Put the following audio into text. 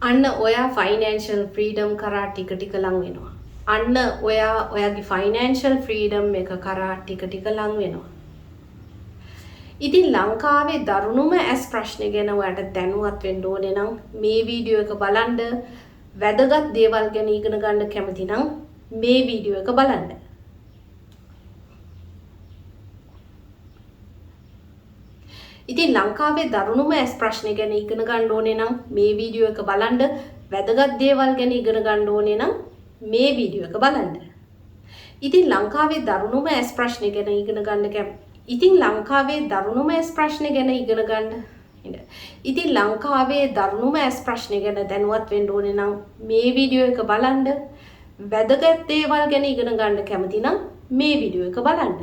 අන්න ඔයා financial freedom කරා ටික ටික ලං වෙනවා. අන්න ඔයා ඔයාගේ ෆයිනෑන්ෂල් ෆ්‍රීඩම් එක කරා ටික ටික ලං වෙනවා. ඉතින් ලංකාවේ දරුණුම ඇස් ප්‍රශ්න ගැන ඔයාට දැනුවත් වෙන්න ඕනේ නම් මේ වීඩියෝ එක බලන්න. වැදගත් දේවල් ගැන ඉගෙන ගන්න කැමති නම් මේ වීඩියෝ එක බලන්න. ඉතින් ලංකාවේ දරුණුම ඇස් ප්‍රශ්න ගැන ඉගෙන ගන්න ඕනේ නම් මේ වීඩියෝ එක බලන්න. වැදගත් දේවල් ගැන ඉගෙන ගන්න ඕනේ නම් මේ වීඩියෝ එක බලන්න. ඉතින් ලංකාවේ දරුණුම ඇස් ප්‍රශ්න ගැන ඉගෙන ගන්න ඉතින් ලංකාවේ දරුණුම ඇස් ප්‍රශ්න ගැන ඉගෙන ගන්න. ඉතින් ලංකාවේ දරුණුම ඇස් ප්‍රශ්න ගැන දැනුවත් වෙන්න ඕනේ නම් මේ වීඩියෝ එක බලන්න. වැදගත් දේවල් ගැන ඉගෙන ගන්න කැමති නම් මේ වීඩියෝ එක බලන්න.